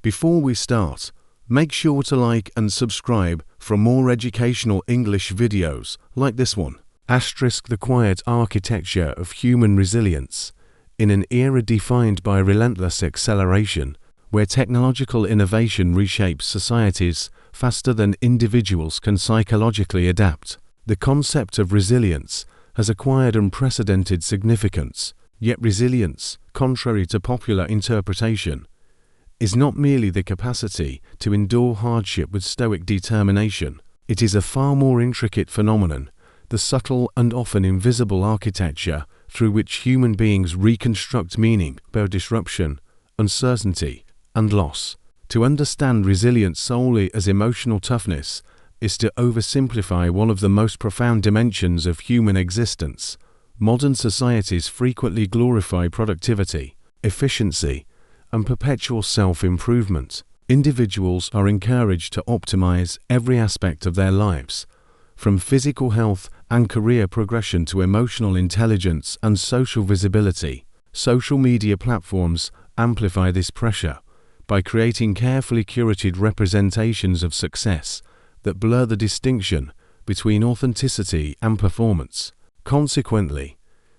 Before we start, make sure to like and subscribe for more educational English videos like this one. The quiet architecture of human resilience. In an era defined by relentless acceleration, where technological innovation reshapes societies faster than individuals can psychologically adapt, the concept of resilience has acquired unprecedented significance. Yet resilience, contrary to popular interpretation, is not merely the capacity to endure hardship with stoic determination. It is a far more intricate phenomenon, the subtle and often invisible architecture through which human beings reconstruct meaning by disruption, uncertainty, and loss. To understand resilience solely as emotional toughness is to oversimplify one of the most profound dimensions of human existence. Modern societies frequently glorify productivity, efficiency, and perpetual self-improvement. Individuals are encouraged to optimize every aspect of their lives, from physical health and career progression to emotional intelligence and social visibility. Social media platforms amplify this pressure by creating carefully curated representations of success that blur the distinction between authenticity and performance. Consequently,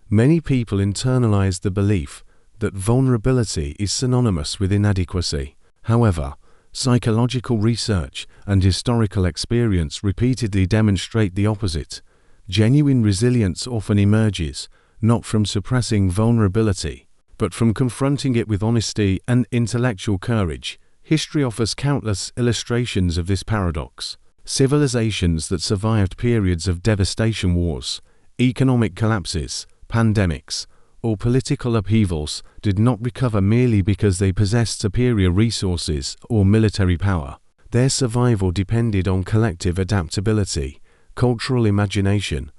many people internalize the belief that vulnerability is synonymous with inadequacy. However, psychological research and historical experience repeatedly demonstrate the opposite. Genuine resilience often emerges not from suppressing vulnerability, but from confronting it with honesty and intellectual courage. History offers countless illustrations of this paradox. Civilizations that survived periods of devastation, wars, economic collapses, pandemics, or political upheavals did not recover merely because they possessed superior resources or military power. Their survival depended on collective adaptability, cultural imagination,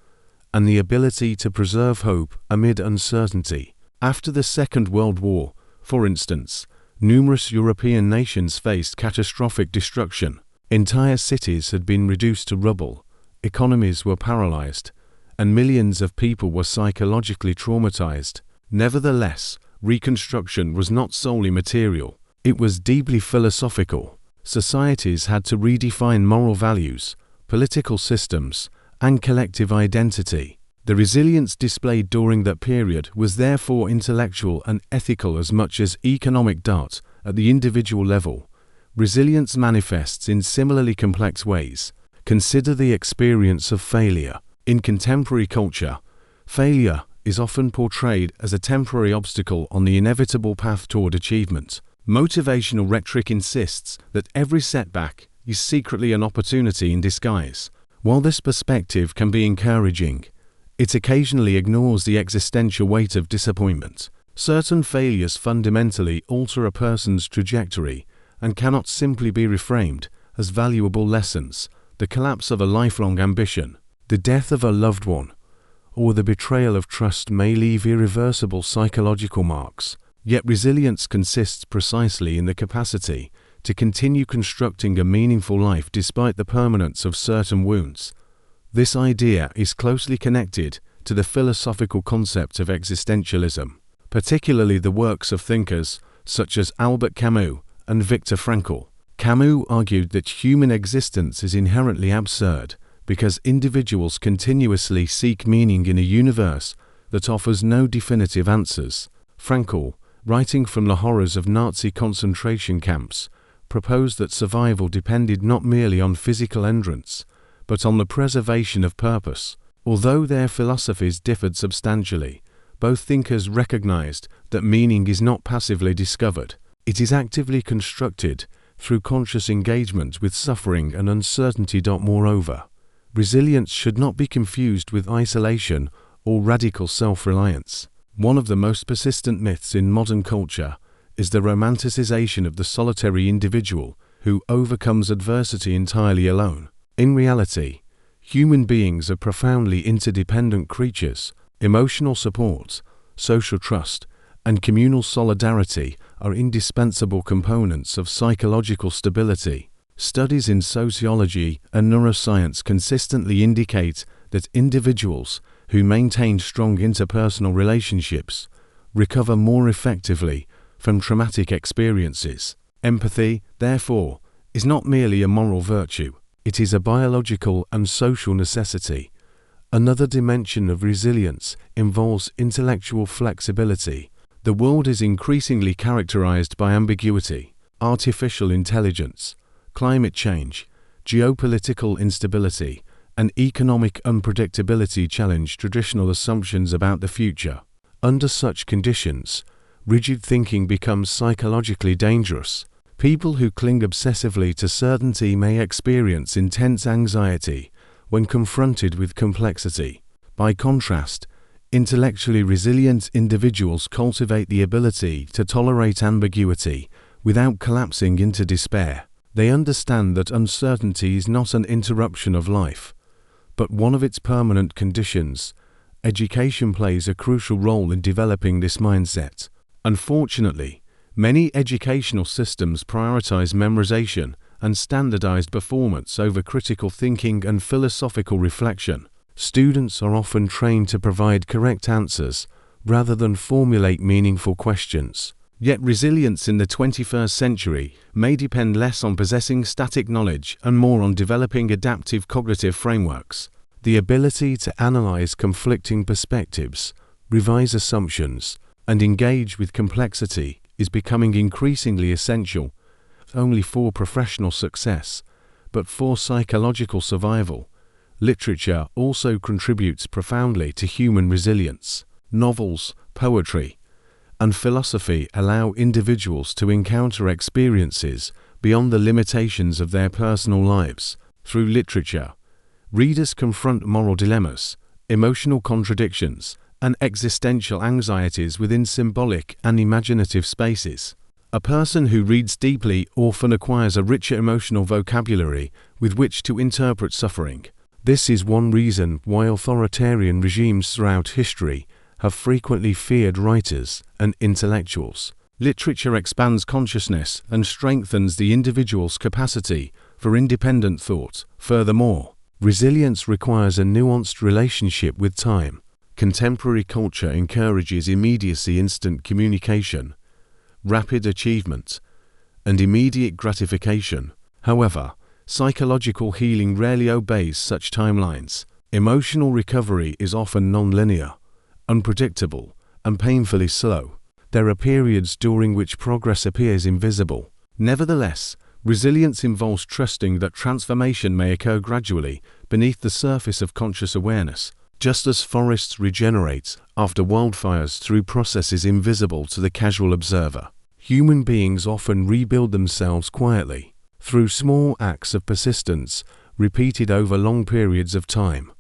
and the ability to preserve hope amid uncertainty. After the Second World War, for instance, numerous European nations faced catastrophic destruction. Entire cities had been reduced to rubble, economies were paralyzed, and millions of people were psychologically traumatized. Nevertheless, reconstruction was not solely material. It was deeply philosophical. Societies had to redefine moral values, political systems, and collective identity. The resilience displayed during that period was therefore intellectual and ethical as much as economic. At the individual level, resilience manifests in similarly complex ways. Consider the experience of failure. In contemporary culture, failure is often portrayed as a temporary obstacle on the inevitable path toward achievement. Motivational rhetoric insists that every setback is secretly an opportunity in disguise. While this perspective can be encouraging, it occasionally ignores the existential weight of disappointment. Certain failures fundamentally alter a person's trajectory and cannot simply be reframed as valuable lessons. The collapse of a lifelong ambition, the death of a loved one, or the betrayal of trust may leave irreversible psychological marks. Yet resilience consists precisely in the capacity to continue constructing a meaningful life despite the permanence of certain wounds. This idea is closely connected to the philosophical concept of existentialism, particularly the works of thinkers such as Albert Camus and Viktor Frankl. Camus argued that human existence is inherently absurd because individuals continuously seek meaning in a universe that offers no definitive answers. Frankl, writing from the horrors of Nazi concentration camps, proposed that survival depended not merely on physical endurance, but on the preservation of purpose. Although their philosophies differed substantially, both thinkers recognized that meaning is not passively discovered. It is actively constructed through conscious engagement with suffering and uncertainty. Moreover, resilience should not be confused with isolation or radical self-reliance. One of the most persistent myths in modern culture is the romanticization of the solitary individual who overcomes adversity entirely alone. In reality, human beings are profoundly interdependent creatures. Emotional support, social trust, and communal solidarity are indispensable components of psychological stability. Studies in sociology and neuroscience consistently indicate that individuals who maintain strong interpersonal relationships recover more effectively from traumatic experiences. Empathy, therefore, is not merely a moral virtue, it is a biological and social necessity. Another dimension of resilience involves intellectual flexibility. The world is increasingly characterized by ambiguity. Artificial intelligence, climate change, geopolitical instability, and economic unpredictability challenge traditional assumptions about the future. Under such conditions, rigid thinking becomes psychologically dangerous. People who cling obsessively to certainty may experience intense anxiety when confronted with complexity. By contrast, intellectually resilient individuals cultivate the ability to tolerate ambiguity without collapsing into despair. They understand that uncertainty is not an interruption of life, but one of its permanent conditions. Education plays a crucial role in developing this mindset. Unfortunately, many educational systems prioritize memorization and standardized performance over critical thinking and philosophical reflection. Students are often trained to provide correct answers rather than formulate meaningful questions. Yet resilience in the 21st century may depend less on possessing static knowledge and more on developing adaptive cognitive frameworks. The ability to analyze conflicting perspectives, revise assumptions, and engage with complexity is becoming increasingly essential, not only for professional success, but for psychological survival. Literature also contributes profoundly to human resilience. Novels, poetry, and philosophy allow individuals to encounter experiences beyond the limitations of their personal lives. Through literature, readers confront moral dilemmas, emotional contradictions, and existential anxieties within symbolic and imaginative spaces. A person who reads deeply often acquires a richer emotional vocabulary with which to interpret suffering. This is one reason why authoritarian regimes throughout history have frequently feared writers and intellectuals. Literature expands consciousness and strengthens the individual's capacity for independent thought. Furthermore, resilience requires a nuanced relationship with time. Contemporary culture encourages immediacy, instant communication, rapid achievement, and immediate gratification. However, psychological healing rarely obeys such timelines. Emotional recovery is often non-linear, unpredictable, and painfully slow. There are periods during which progress appears invisible. Nevertheless, resilience involves trusting that transformation may occur gradually beneath the surface of conscious awareness, just as forests regenerate after wildfires through processes invisible to the casual observer. Human beings often rebuild themselves quietly, through small acts of persistence repeated over long periods of time.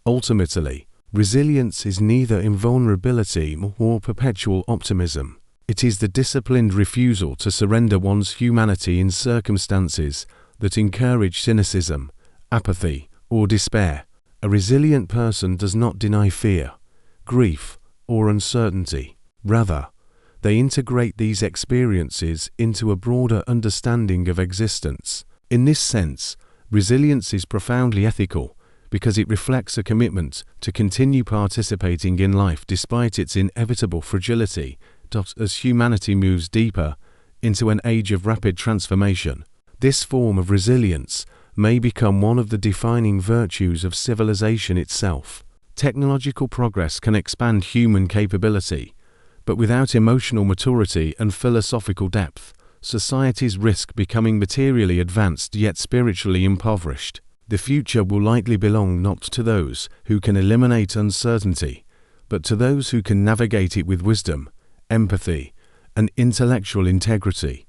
Ultimately, resilience is neither invulnerability nor perpetual optimism. It is the disciplined refusal to surrender one's humanity in circumstances that encourage cynicism, apathy, or despair. A resilient person does not deny fear, grief, or uncertainty. Rather, they integrate these experiences into a broader understanding of existence. In this sense, resilience is profoundly ethical, because it reflects a commitment to continue participating in life despite its inevitable fragility. As humanity moves deeper into an age of rapid transformation, this form of resilience may become one of the defining virtues of civilization itself. Technological progress can expand human capability, but without emotional maturity and philosophical depth, societies risk becoming materially advanced yet spiritually impoverished. The future will likely belong not to those who can eliminate uncertainty, but to those who can navigate it with wisdom, empathy, and intellectual integrity.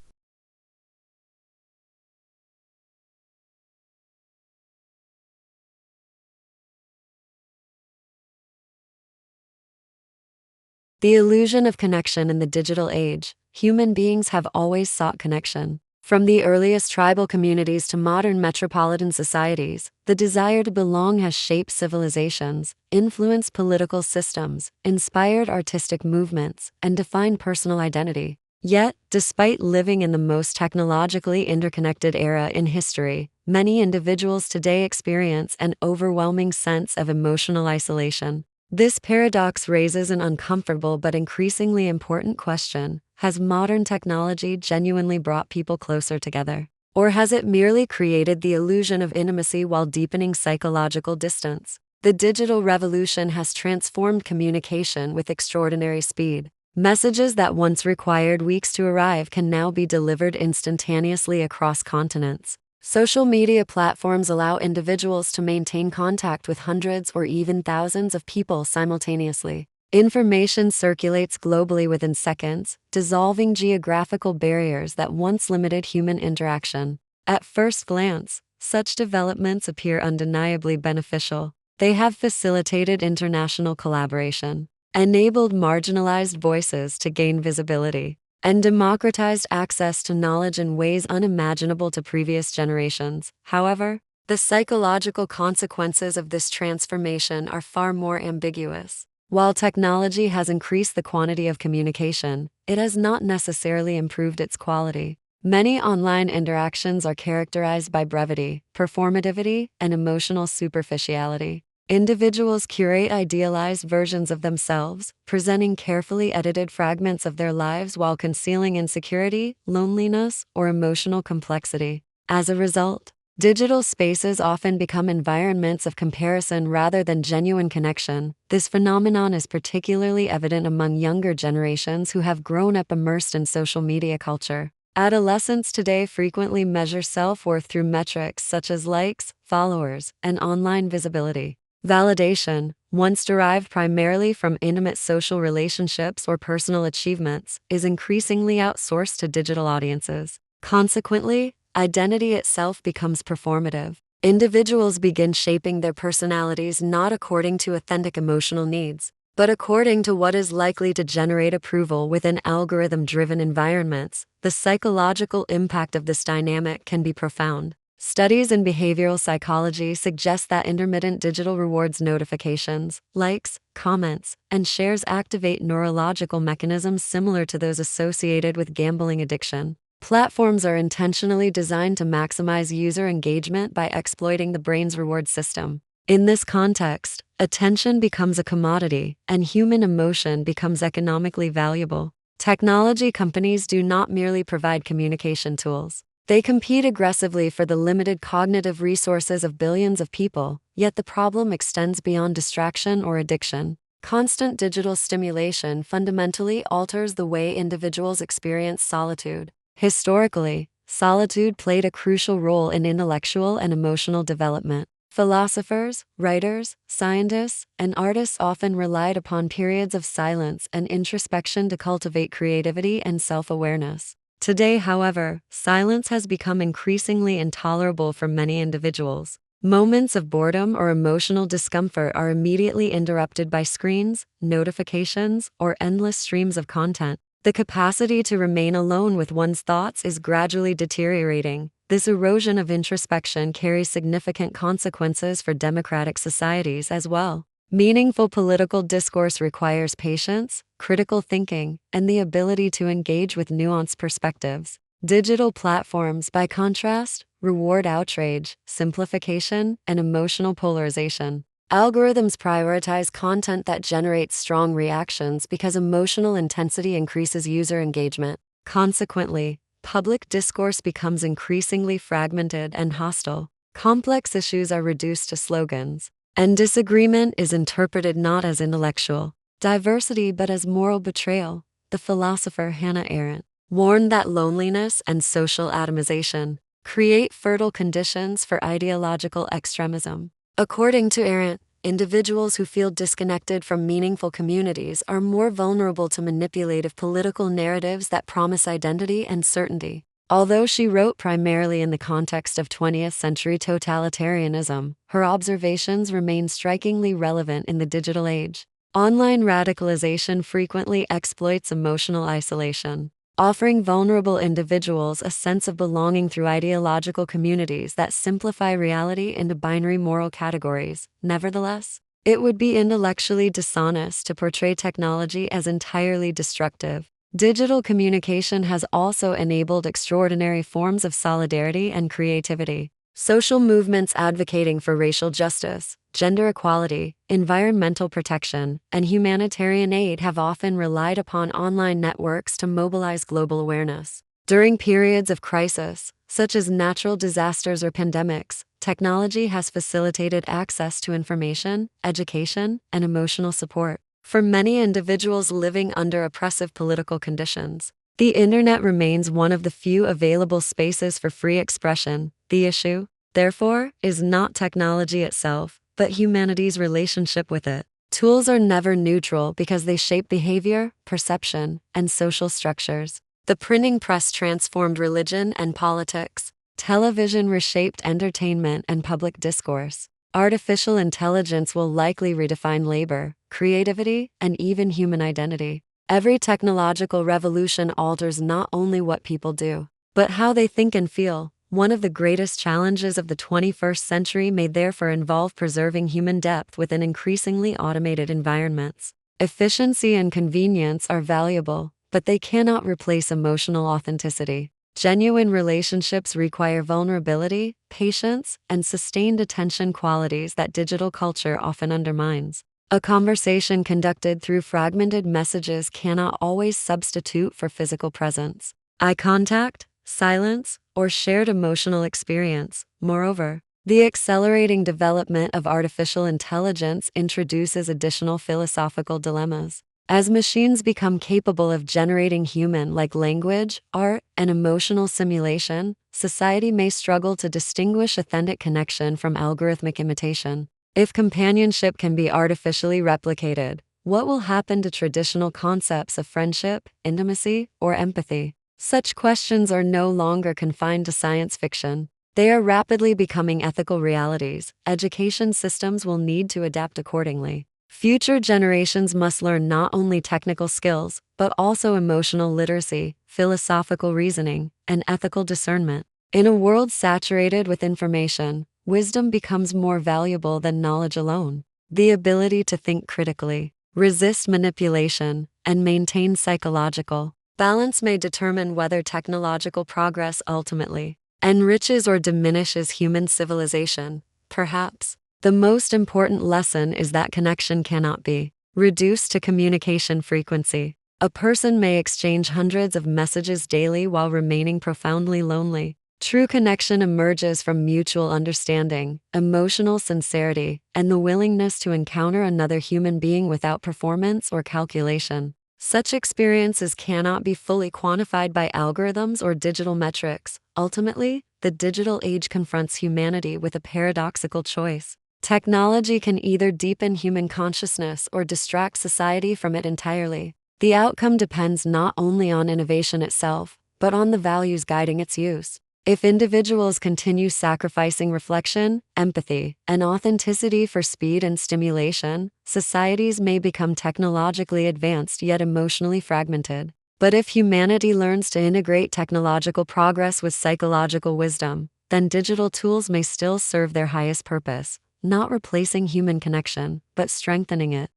The illusion of connection in the digital age. Human beings have always sought connection. From the earliest tribal communities to modern metropolitan societies, the desire to belong has shaped civilizations, influenced political systems, inspired artistic movements, and defined personal identity. Yet, despite living in the most technologically interconnected era in history, many individuals today experience an overwhelming sense of emotional isolation. This paradox raises an uncomfortable but increasingly important question. Has modern technology genuinely brought people closer together? Or has it merely created the illusion of intimacy while deepening psychological distance? The digital revolution has transformed communication with extraordinary speed. Messages that once required weeks to arrive can now be delivered instantaneously across continents. Social media platforms allow individuals to maintain contact with hundreds or even thousands of people simultaneously. Information circulates globally within seconds, dissolving geographical barriers that once limited human interaction. At first glance, such developments appear undeniably beneficial. They have facilitated international collaboration, enabled marginalized voices to gain visibility, and democratized access to knowledge in ways unimaginable to previous generations. However, the psychological consequences of this transformation are far more ambiguous. While technology has increased the quantity of communication, it has not necessarily improved its quality. Many online interactions are characterized by brevity, performativity, and emotional superficiality. Individuals curate idealized versions of themselves, presenting carefully edited fragments of their lives while concealing insecurity, loneliness, or emotional complexity. As a result, digital spaces often become environments of comparison rather than genuine connection. This phenomenon is particularly evident among younger generations who have grown up immersed in social media culture. Adolescents today frequently measure self-worth through metrics such as likes, followers, and online visibility. Validation, once derived primarily from intimate social relationships or personal achievements, is increasingly outsourced to digital audiences. Consequently, identity itself becomes performative. Individuals begin shaping their personalities not according to authentic emotional needs, but according to what is likely to generate approval within algorithm-driven environments. The psychological impact of this dynamic can be profound. Studies in behavioral psychology suggest that intermittent digital rewards, notifications, likes, comments, and shares activate neurological mechanisms similar to those associated with gambling addiction. Platforms are intentionally designed to maximize user engagement by exploiting the brain's reward system. In this context, attention becomes a commodity, and human emotion becomes economically valuable. Technology companies do not merely provide communication tools. They compete aggressively for the limited cognitive resources of billions of people, yet the problem extends beyond distraction or addiction. Constant digital stimulation fundamentally alters the way individuals experience solitude. Historically, solitude played a crucial role in intellectual and emotional development. Philosophers, writers, scientists, and artists often relied upon periods of silence and introspection to cultivate creativity and self-awareness. Today, however, silence has become increasingly intolerable for many individuals. Moments of boredom or emotional discomfort are immediately interrupted by screens, notifications, or endless streams of content. The capacity to remain alone with one's thoughts is gradually deteriorating. This erosion of introspection carries significant consequences for democratic societies as well. Meaningful political discourse requires patience, critical thinking, and the ability to engage with nuanced perspectives. Digital platforms, by contrast, reward outrage, simplification, and emotional polarization. Algorithms prioritize content that generates strong reactions because emotional intensity increases user engagement. Consequently, public discourse becomes increasingly fragmented and hostile. Complex issues are reduced to slogans, and disagreement is interpreted not as intellectual diversity but as moral betrayal. The philosopher Hannah Arendt warned that loneliness and social atomization create fertile conditions for ideological extremism. According to Arendt, individuals who feel disconnected from meaningful communities are more vulnerable to manipulative political narratives that promise identity and certainty. Although she wrote primarily in the context of 20th century totalitarianism, her observations remain strikingly relevant in the digital age. Online radicalization frequently exploits emotional isolation, offering vulnerable individuals a sense of belonging through ideological communities that simplify reality into binary moral categories. Nevertheless, it would be intellectually dishonest to portray technology as entirely destructive. Digital communication has also enabled extraordinary forms of solidarity and creativity. Social movements advocating for racial justice, gender equality, environmental protection, and humanitarian aid have often relied upon online networks to mobilize global awareness. During periods of crisis, such as natural disasters or pandemics, technology has facilitated access to information, education, and emotional support. For many individuals living under oppressive political conditions, the internet remains one of the few available spaces for free expression. The issue, therefore, is not technology itself, but humanity's relationship with it. Tools are never neutral because they shape behavior, perception, and social structures. The printing press transformed religion and politics. Television reshaped entertainment and public discourse. Artificial intelligence will likely redefine labor, creativity, and even human identity. Every technological revolution alters not only what people do, but how they think and feel. One of the greatest challenges of the 21st century may therefore involve preserving human depth within increasingly automated environments. Efficiency and convenience are valuable, but they cannot replace emotional authenticity. Genuine relationships require vulnerability, patience, and sustained attention, qualities that digital culture often undermines. A conversation conducted through fragmented messages cannot always substitute for physical presence, eye contact, silence, or shared emotional experience. Moreover, the accelerating development of artificial intelligence introduces additional philosophical dilemmas. As machines become capable of generating human-like language, art, and emotional simulation, society may struggle to distinguish authentic connection from algorithmic imitation. If companionship can be artificially replicated, what will happen to traditional concepts of friendship, intimacy, or empathy? Such questions are no longer confined to science fiction. They are rapidly becoming ethical realities. Education systems will need to adapt accordingly. Future generations must learn not only technical skills, but also emotional literacy, philosophical reasoning, and ethical discernment. In a world saturated with information, wisdom becomes more valuable than knowledge alone. The ability to think critically, resist manipulation, and maintain psychological balance may determine whether technological progress ultimately enriches or diminishes human civilization. Perhaps the most important lesson is that connection cannot be reduced to communication frequency. A person may exchange hundreds of messages daily while remaining profoundly lonely. True connection emerges from mutual understanding, emotional sincerity, and the willingness to encounter another human being without performance or calculation. Such experiences cannot be fully quantified by algorithms or digital metrics. Ultimately, the digital age confronts humanity with a paradoxical choice. Technology can either deepen human consciousness or distract society from it entirely. The outcome depends not only on innovation itself, but on the values guiding its use. If individuals continue sacrificing reflection, empathy, and authenticity for speed and stimulation, societies may become technologically advanced yet emotionally fragmented. But if humanity learns to integrate technological progress with psychological wisdom, then digital tools may still serve their highest purpose, not replacing human connection, but strengthening it.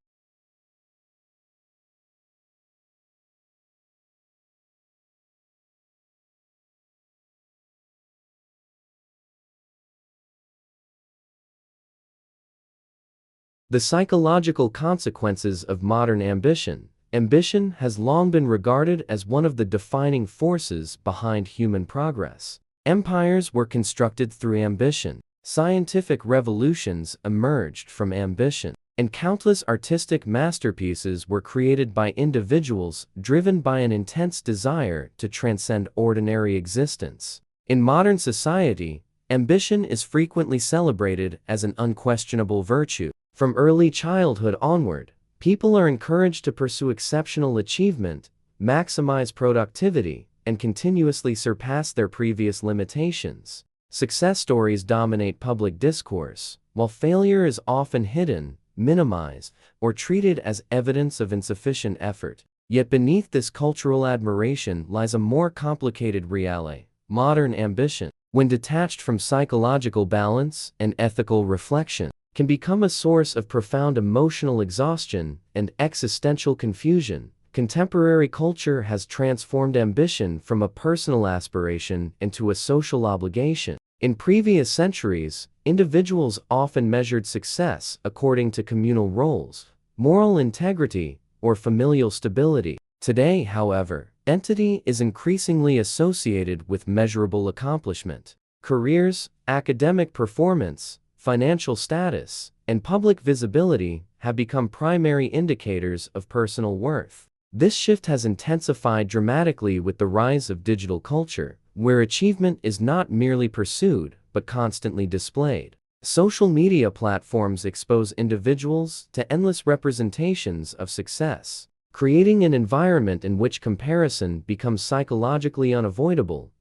The psychological consequences of modern ambition. Ambition has long been regarded as one of the defining forces behind human progress. Empires were constructed through ambition. Scientific revolutions emerged from ambition, and countless artistic masterpieces were created by individuals driven by an intense desire to transcend ordinary existence. In modern society, ambition is frequently celebrated as an unquestionable virtue. From early childhood onward, people are encouraged to pursue exceptional achievement, maximize productivity, and continuously surpass their previous limitations. Success stories dominate public discourse, while failure is often hidden, minimized, or treated as evidence of insufficient effort. Yet beneath this cultural admiration lies a more complicated reality: modern ambition, when detached from psychological balance and ethical reflection, can become a source of profound emotional exhaustion and existential confusion. Contemporary culture has transformed ambition from a personal aspiration into a social obligation. In previous centuries, individuals often measured success according to communal roles, moral integrity, or familial stability. Today, however, identity is increasingly associated with measurable accomplishment. Careers, academic performance, financial status, and public visibility have become primary indicators of personal worth. This shift has intensified dramatically with the rise of digital culture, where achievement is not merely pursued but constantly displayed. Social media platforms expose individuals to endless representations of success, creating an environment in which comparison becomes psychologically unavoidable.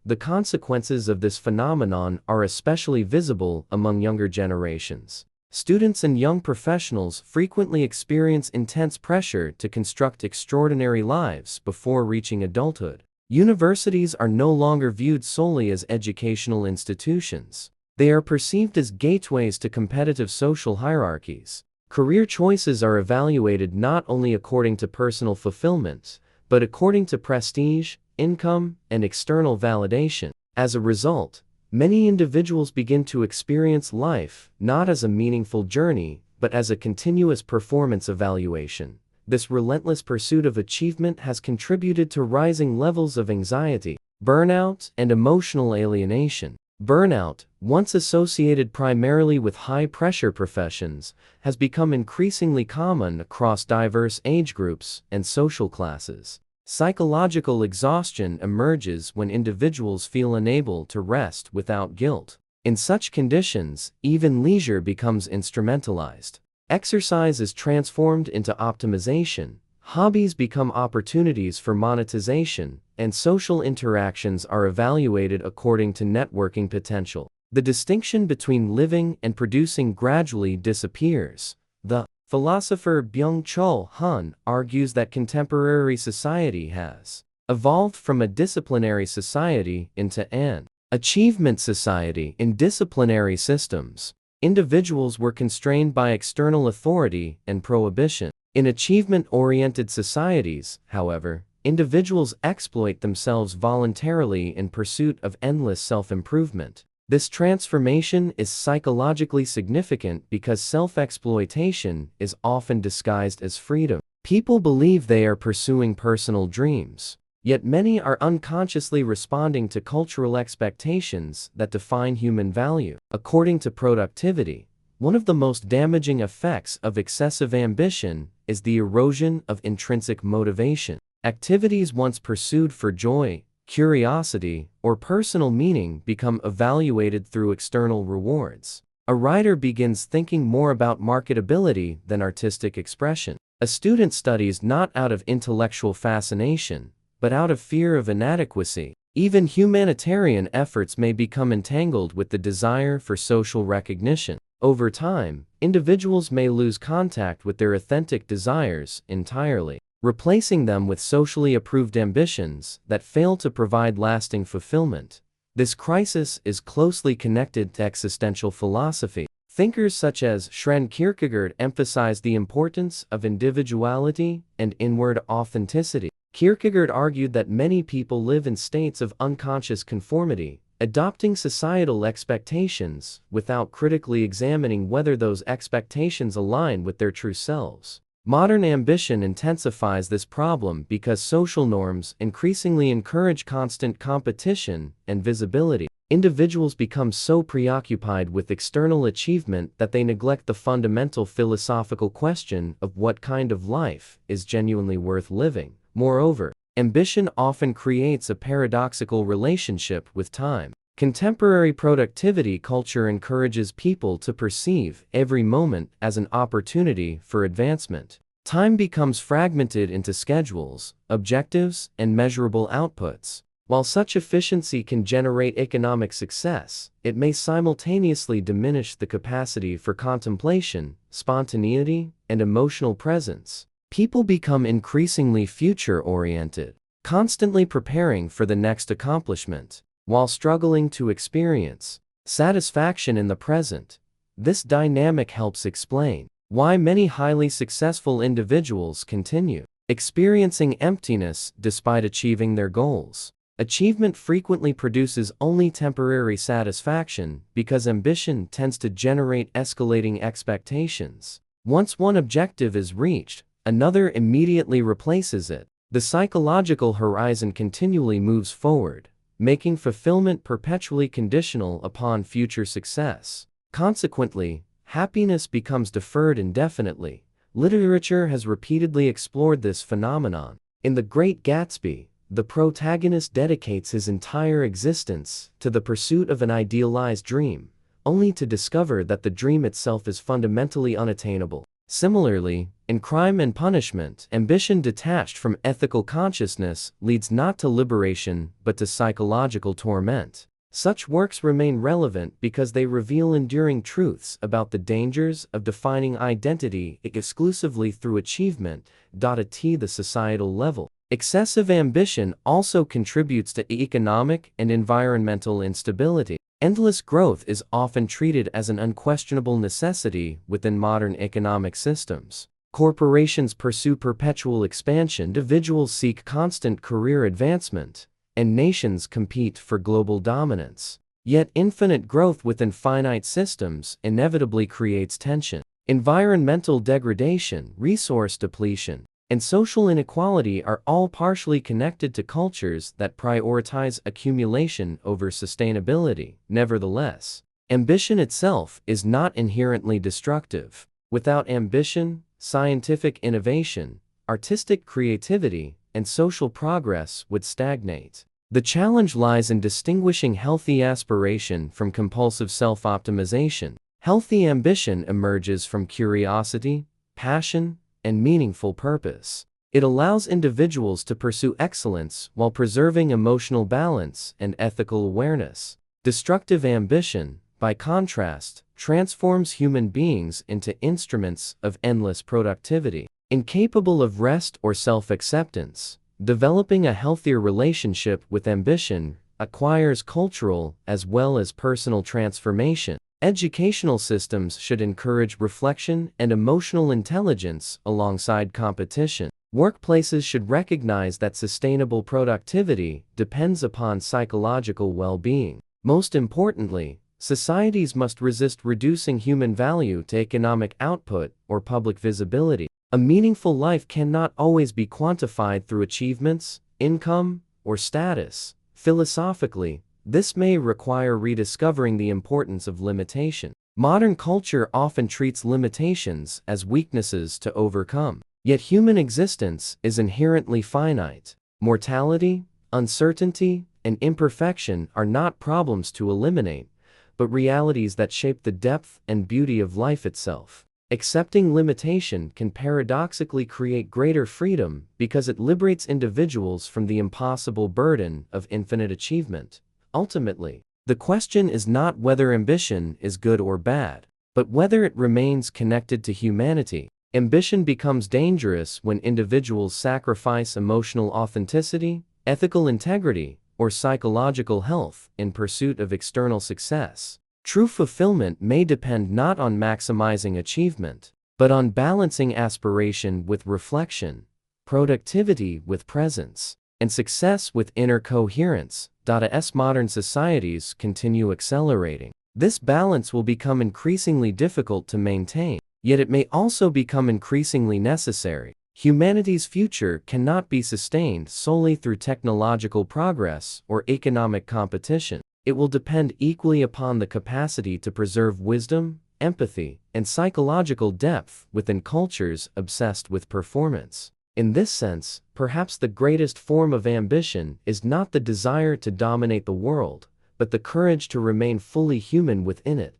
The consequences of this phenomenon are especially visible among younger generations. Students and young professionals frequently experience intense pressure to construct extraordinary lives before reaching adulthood. Universities are no longer viewed solely as educational institutions. They are perceived as gateways to competitive social hierarchies. Career choices are evaluated not only according to personal fulfillment, but according to prestige, income, and external validation. As a result, many individuals begin to experience life not as a meaningful journey, but as a continuous performance evaluation. This relentless pursuit of achievement has contributed to rising levels of anxiety, burnout, and emotional alienation. Burnout, once associated primarily with high-pressure professions, has become increasingly common across diverse age groups and social classes. Psychological exhaustion emerges when individuals feel unable to rest without guilt. In such conditions, even leisure becomes instrumentalized. Exercise is transformed into optimization, hobbies become opportunities for monetization, and social interactions are evaluated according to networking potential. The distinction between living and producing gradually disappears. The philosopher Byung-Chul Han argues that contemporary society has evolved from a disciplinary society into an achievement society. In disciplinary systems, individuals were constrained by external authority and prohibition. In achievement-oriented societies, however, individuals exploit themselves voluntarily in pursuit of endless self-improvement. This transformation is psychologically significant because self-exploitation is often disguised as freedom. People believe they are pursuing personal dreams, yet many are unconsciously responding to cultural expectations that define human value. According to Productivity, one of the most damaging effects of excessive ambition is the erosion of intrinsic motivation. Activities once pursued for joy, curiosity, or personal meaning become evaluated through external rewards. A writer begins thinking more about marketability than artistic expression. A student studies not out of intellectual fascination, but out of fear of inadequacy. Even humanitarian efforts may become entangled with the desire for social recognition. Over time, individuals may lose contact with their authentic desires entirely, replacing them with socially approved ambitions that fail to provide lasting fulfillment. This crisis is closely connected to existential philosophy. Thinkers such as Søren Kierkegaard emphasize the importance of individuality and inward authenticity. Kierkegaard argued that many people live in states of unconscious conformity, adopting societal expectations without critically examining whether those expectations align with their true selves. Modern ambition intensifies this problem because social norms increasingly encourage constant competition and visibility. Individuals become so preoccupied with external achievement that they neglect the fundamental philosophical question of what kind of life is genuinely worth living. Moreover, ambition often creates a paradoxical relationship with time. Contemporary productivity culture encourages people to perceive every moment as an opportunity for advancement. Time becomes fragmented into schedules, objectives, and measurable outputs. While such efficiency can generate economic success, it may simultaneously diminish the capacity for contemplation, spontaneity, and emotional presence. People become increasingly future-oriented, constantly preparing for the next accomplishment, while struggling to experience satisfaction in the present. This dynamic helps explain why many highly successful individuals continue experiencing emptiness despite achieving their goals. Achievement frequently produces only temporary satisfaction because ambition tends to generate escalating expectations. Once one objective is reached, another immediately replaces it. The psychological horizon continually moves forward, making fulfillment perpetually conditional upon future success. Consequently, happiness becomes deferred indefinitely. Literature has repeatedly explored this phenomenon. In The Great Gatsby, the protagonist dedicates his entire existence to the pursuit of an idealized dream, only to discover that the dream itself is fundamentally unattainable. Similarly, in Crime and Punishment, ambition detached from ethical consciousness leads not to liberation but to psychological torment. Such works remain relevant because they reveal enduring truths about the dangers of defining identity exclusively through achievement. At the societal level, excessive ambition also contributes to economic and environmental instability. Endless growth is often treated as an unquestionable necessity within modern economic systems. Corporations pursue perpetual expansion, individuals seek constant career advancement, and nations compete for global dominance. Yet infinite growth within finite systems inevitably creates tension. Environmental degradation, resource depletion, and social inequality are all partially connected to cultures that prioritize accumulation over sustainability. Nevertheless, ambition itself is not inherently destructive. Without ambition, scientific innovation, artistic creativity, and social progress would stagnate. The challenge lies in distinguishing healthy aspiration from compulsive self-optimization. Healthy ambition emerges from curiosity, passion, and meaningful purpose. It allows individuals to pursue excellence while preserving emotional balance and ethical awareness. Destructive ambition, by contrast, transforms human beings into instruments of endless productivity. Incapable of rest or self-acceptance, developing a healthier relationship with ambition acquires cultural as well as personal transformation. Educational systems should encourage reflection and emotional intelligence alongside competition. Workplaces should recognize that sustainable productivity depends upon psychological well-being. Most importantly, societies must resist reducing human value to economic output or public visibility. A meaningful life cannot always be quantified through achievements, income, or status. Philosophically, this may require rediscovering the importance of limitation. Modern culture often treats limitations as weaknesses to overcome. Yet human existence is inherently finite. Mortality, uncertainty, and imperfection are not problems to eliminate, but realities that shape the depth and beauty of life itself. Accepting limitation can paradoxically create greater freedom because it liberates individuals from the impossible burden of infinite achievement. Ultimately, the question is not whether ambition is good or bad, but whether it remains connected to humanity. Ambition becomes dangerous when individuals sacrifice emotional authenticity, ethical integrity, or psychological health in pursuit of external success. True fulfillment may depend not on maximizing achievement, but on balancing aspiration with reflection, productivity with presence, and success with inner coherence. As modern societies continue accelerating, this balance will become increasingly difficult to maintain, yet it may also become increasingly necessary. Humanity's future cannot be sustained solely through technological progress or economic competition. It will depend equally upon the capacity to preserve wisdom, empathy, and psychological depth within cultures obsessed with performance. In this sense, perhaps the greatest form of ambition is not the desire to dominate the world, but the courage to remain fully human within it.